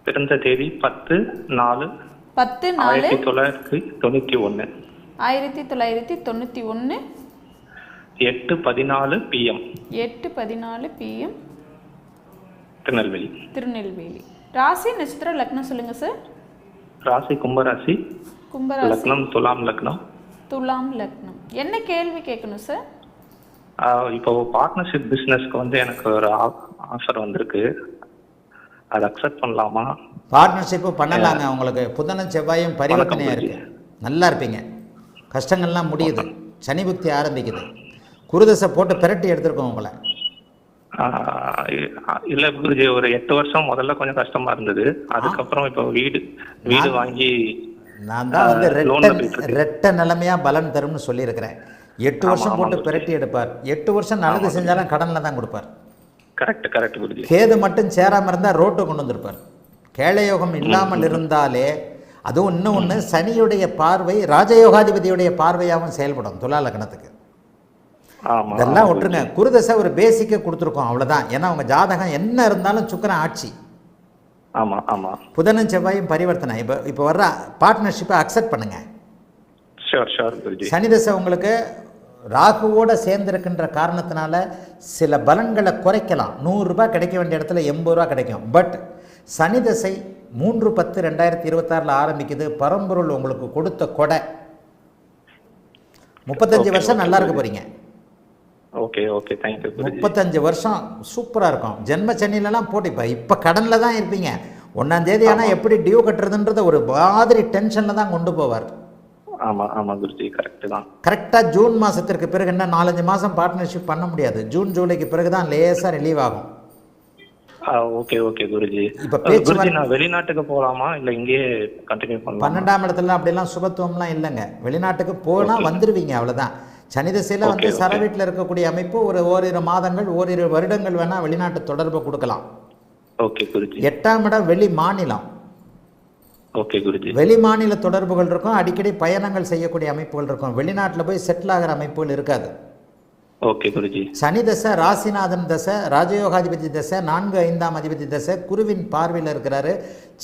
பிறந்த தேதி 10/4/1991. 1991 8:14 PM. 8:14 PM. Tirunelveli. ராசி நட்சத்திரம் லக்னம் சொல்லுங்க சார். ராசி கும்பராசி. கும்பராசி. லக்னம் துலாம் லக்னம். துலாம் லக்னம். என்ன கேள்வி கேட்கணும் சார்? இப்போ பார்ட்னர்ஷிப் பிசினஸ்க்கு எனக்கு ஒரு ஆஃபர் வந்திருக்கு. அதை அக்செப்ட் பண்ணலாமா? பார்ட்னர்ஷிப்பு பண்ணலாங்க. உங்களுக்கு புதனும் செவ்வாயும் பரிவர்த்தனையாக இருக்கு, நல்லா இருப்பீங்க. கஷ்டங்கள்லாம் முடியுது, சனி புக்தி ஆரம்பிக்குது. குருதசை போட்டு பிரட்டி எடுத்துருக்கோம் உங்களை. இல்ல குருஜி, ஒரு 8 வருஷம் முதல்ல கொஞ்சம் கஷ்டமா இருந்தது. அதுக்கப்புறம் இப்போ வீடு வாங்கி நான் தான் ரெட்ட நிலைமையா பலன் தரும்னு சொல்லியிருக்கிறேன். 8 வருஷம் போட்டு பிரட்டி எடுப்பார். 8 வருஷம் நல்லது செஞ்சாலும் கடனில் தான் கொடுப்பார். கரெக்ட் குருஜி. கேது மட்டும் சேராமல் இருந்தால் ரோட்டை கொண்டு வந்திருப்பார். கேளயோகம் இல்லாமல் இருந்தாலே, அதுவும் இன்னும் ஒன்று, சனியுடைய பார்வை ராஜயோகாதிபதியுடைய பார்வையாகவும் செயல்படும் துலா லக்னத்துக்கு. இதெல்லாம் விட்டுருங்க. குருதசை ஒரு பேசிக்கை கொடுத்துருக்கோம், அவ்வளோதான். ஏன்னா அவங்க ஜாதகம் என்ன இருந்தாலும் சுக்கிரன் ஆட்சி. புதனும் செவ்வாயும் பரிவர்த்தனை. இப்போ வர்ற பார்ட்னர்ஷிப்பை அக்செப்ட் பண்ணுங்க. சனிதசை உங்களுக்கு ராகுவோட சேர்ந்திருக்கின்ற காரணத்தினால சில பலன்களை குறைக்கலாம். 100 ரூபாய் கிடைக்க வேண்டிய இடத்துல 80 ரூபா கிடைக்கும். பட் சனிதசை 3/10/2026 ஆரம்பிக்குது. பரம்பொருள் உங்களுக்கு கொடுத்த கொடை. 35 வருஷம் நல்லா இருக்க போறீங்க. 35 வருஷம் சூப்பராக இருக்கும். ஜென்ம சனிலெலாம் போட்டு இப்போ கடனில் தான் இருப்பீங்க. 1ஆம் தேதி ஆனால் எப்படி டியூ கட்டுறதுன்றத ஒரு மாதிரி டென்ஷனில் தான் கொண்டு போவார். கரெக்டாக ஜூன் மாதத்திற்கு பிறகு என்ன 4-5 மாதம் பார்ட்னர்ஷிப் பண்ண முடியாது. ஜூன் ஜூலைக்கு பிறகு தான் லேசாக ரிலீவ் ஆகும். இப்போ வெளிநாட்டுக்கு போகலாமா இல்லை இங்கேயே கண்டினியூ பண்ணலாம்? 12ஆம் இடத்துல அப்படிலாம் சுபத்துவம்லாம் இல்லைங்க. வெளிநாட்டுக்கு போனால் வந்துடுவீங்க, அவ்வளோதான். சனிதசையில் வந்து சர வீட்டில் இருக்கக்கூடிய அமைப்பு ஓரிரு மாதங்கள், ஓரிரு வருடங்கள் வேணால் வெளிநாட்டு தொடர்பை கொடுக்கலாம். 8ஆம் இடம் வெளி மாநிலம். வெளி மாநில தொடர்புகள் இருக்கும். அடிக்கடி பயணங்கள் செய்யக்கூடிய அமைப்புகள் இருக்கும். வெளிநாட்டில் போய் செட்டில் ஆகிற அமைப்புகள் இருக்காது. சனி தசை ராசிநாதன் தசை, ராஜயோகாதிபதி தசை, 4-5ஆம் அதிபதி தசை, குருவின் பார்வையில் இருக்கிறாரு.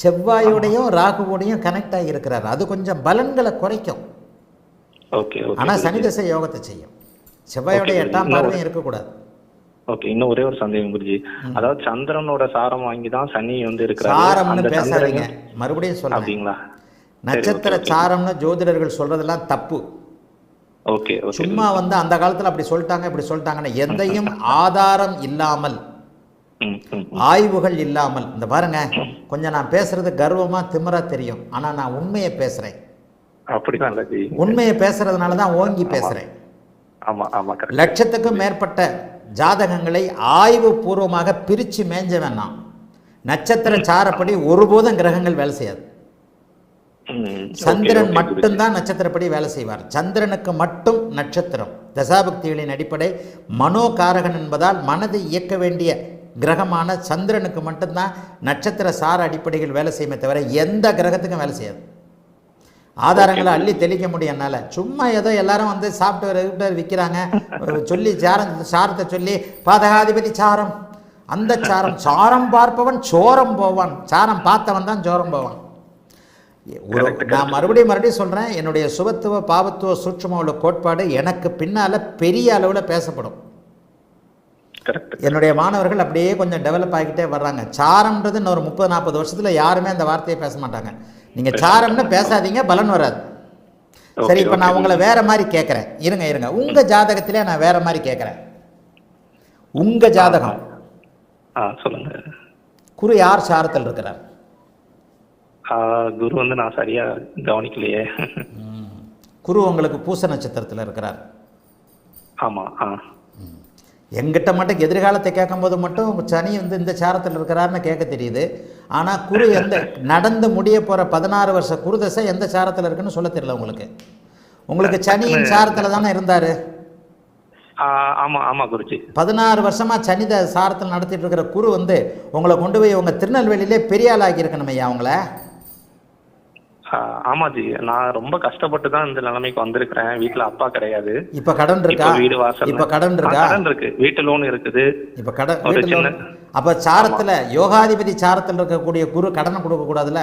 செவ்வாயோடையும் ராகுவோடையும் கனெக்ட் ஆகி இருக்கிறாரு. அது கொஞ்சம் பலன்களை குறைக்கும். ஆனால் சனி தசை யோகத்தை செய்யும். செவ்வாயோட 8ஆம் பார்வையும் இருக்கக்கூடாது. இன்னும் ஒரே ஒரு சந்தேகம் குருஜி. அதாவது சந்திரனோட சாரம் வாங்கி தான் சனி இருக்கிறாரு. சாரம்னு பேசாதீங்க, மறுபடியும் சொல்றீங்களா? நட்சத்திர சாரம்னு ஜோதிடர்கள் சொல்றதெல்லாம் தப்பு. சும்மா வந்து அந்த காலத்துல அப்படி சொல்லிட்டாங்க இப்படி சொல்லிட்டாங்கன்னு எதையும் ஆதாரம் இல்லாமல், ஆய்வுகள் இல்லாமல். இந்த பாருங்க, கொஞ்சம் நான் பேசுறது கர்வமா திமிரா தெரியும், ஆனா நான் உண்மையை பேசுறேன். உண்மையை பேசுறதுனால தான் ஓங்கி பேசுறேன். லட்சத்துக்கும் மேற்பட்ட ஜாதகங்களை ஆய்வு பூர்வமாக பிரித்து மேஞ்ச வேணாம். நட்சத்திர சாரப்படி ஒருபோதும் கிரகங்கள் வேலை செய்யாது. சந்திரன் மட்டும்தான் நட்சத்திரப்படி வேலை செய்வார். சந்திரனுக்கு மட்டும் நட்சத்திரம் தசாபக்திகளின் அடிப்படை மனோகாரகன் என்பதால் மனதை இயக்க வேண்டிய கிரகமான சந்திரனுக்கு மட்டும்தான் நட்சத்திர சார அடிப்படைகள் வேலை செய்யுமே தவிர எந்த கிரகத்துக்கும் வேலை செய்யாது. ஆதாரங்களை அள்ளி தெளிக்க முடியும் என்னால். சும்மா ஏதோ எல்லாரும் வந்து சாஃப்ட்வேர் விற்கிறாங்க சொல்லி சாரத்தை சொல்லி பாதகாதிபதி சாரம், அந்த சாரம், சாரம் பார்ப்பவன் சோரம் போவான், சாரம் பார்த்தவன் தான் சோரம் போவான். நான் மறுபடியும் சொல்கிறேன், என்னுடைய சுபத்துவ பாவத்துவ சூட்சும உள்ள கோட்பாடு எனக்கு பின்னால் பெரிய அளவில் பேசப்படும். என்னுடைய மாணவர்கள் அப்படியே கொஞ்சம் டெவலப் ஆகிக்கிட்டே வர்றாங்க. சாரம்ன்றது இன்னொரு 30-40 வருஷத்தில் யாருமே அந்த வார்த்தையை பேச மாட்டாங்க. நீங்கள் சாரம்னு பேசாதீங்க, பலன் வராது. சரி, இப்போ நான் உங்களை வேற மாதிரி கேட்குறேன். இருங்க, உங்கள் ஜாதகத்திலே நான் வேற மாதிரி கேட்குறேன். உங்கள் ஜாதகம் சொல்லுங்க. குரு யார் சாரத்தில் இருக்கிறார்? குரு வந்து நான் சரியா கவனிக்கலையே. குரு உங்களுக்கு பூச நட்சத்திரத்தில் இருக்கிறார். ஆமாம். எங்கிட்ட மட்டும் எதிர்காலத்தை கேட்கும்போது மட்டும் சனி வந்து இந்த சாரத்தில் இருக்கிறாருன்னு கேட்க தெரியுது. ஆனால் குரு எந்த நடந்து முடிய போகிற 16 வருஷ குருதசை எந்த சாரத்தில் இருக்குன்னு சொல்ல தெரியல உங்களுக்கு. உங்களுக்கு சனியின் சாரத்தில் தானே இருந்தார். 16 வருஷமாக சனி சாரத்தில் நடத்திட்டு இருக்கிற குரு வந்து உங்களை கொண்டு போய் உங்கள் திருநெல்வேலியிலே பெரிய ஆள் ஆகியிருக்கணும் ஐயா. அவங்கள ஆமாஜி, நான் ரொம்ப கஷ்டப்பட்டு தான் இந்த நிலைமைக்கு வந்திருக்கிறேன். வீட்டுல அப்பா கிடையாது. இப்ப கடன் இருக்கா? இப்ப வீடு வாசல் இப்ப கடன் இருக்கா? கடன் இருக்கு, வீட்டு லோன் இருக்குது. இப்ப கடன் ஒரு வீட்டு loan. சின்ன அப்ப சாரத்துல யோகாதிபதி சாரத்தில் இருக்கக்கூடிய குரு கடனை கொடுக்க கூடாதுல்ல?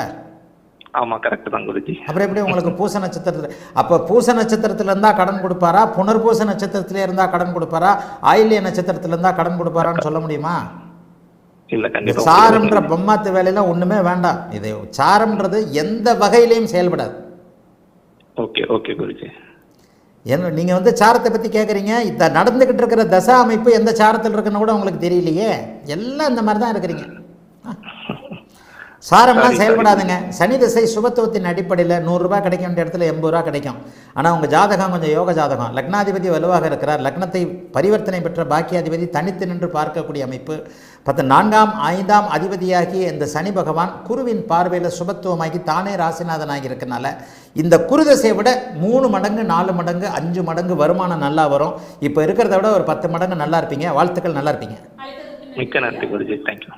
ஆமா கரெக்ட் தான் குருஜி. அப்புறம் எப்படி உங்களுக்கு பூச நட்சத்திரத்தில் அப்போ பூச நட்சத்திரத்தில் இருந்தால் கடன் கொடுப்பாரா, புனர்பூச நட்சத்திரத்திலே இருந்தால் கடன் கொடுப்பாரா, ஆயில்ய நட்சத்திரத்தில் இருந்தால் கடன் கொடுப்பாரான்னு சொல்ல முடியுமா? இல்ல கண்டிப்பா. சாரம்ன்ற பொம்மாத்து வேலையெல்லாம் ஒண்ணுமே வேண்டாம். இது சாரம்ன்றது எந்த வகையிலையும் செயல்படாது. Okay okay Guruji. ஏன்னா நீங்கள் வந்து சாரத்தை பற்றி கேட்குறீங்க, இந்த நடந்துக்கிட்டு இருக்கிற தசா அமைப்பு எந்த சாரத்தில் இருக்குன்னு கூட உங்களுக்கு தெரியலையே. எல்லாம் இந்த மாதிரி தான் இருக்கிறீங்க. சாரம்லாம் செயல்படாதுங்க. சனி திசை சுபத்துவத்தின் அடிப்படையில் 100 ரூபாய் கிடைக்க வேண்டிய இடத்துல 80 ரூபா கிடைக்கும். ஆனால் உங்கள் ஜாதகம் கொஞ்சம் யோக ஜாதகம், லக்னாதிபதி வலுவாக இருக்கிறார், லக்னத்தை பரிவர்த்தனை பெற்ற பாக்கியாதிபதி தனித்து நின்று பார்க்கக்கூடிய அமைப்பு, 4ஆம் 5ஆம் அதிபதியாகிய இந்த சனி பகவான் குருவின் பார்வையில் சுபத்துவமாகி தானே ராசிநாதனாகி இருக்கனால இந்த குரு திசையை விட 3 மடங்கு 4 மடங்கு 5 மடங்கு வருமானம் நல்லா வரும். இப்போ இருக்கிறத விட ஒரு 10 மடங்கு நல்லா இருப்பீங்க. வாழ்த்துக்கள், நல்லா இருப்பீங்க. மிக்க நன்றி குருஜி. தேங்க்யூ.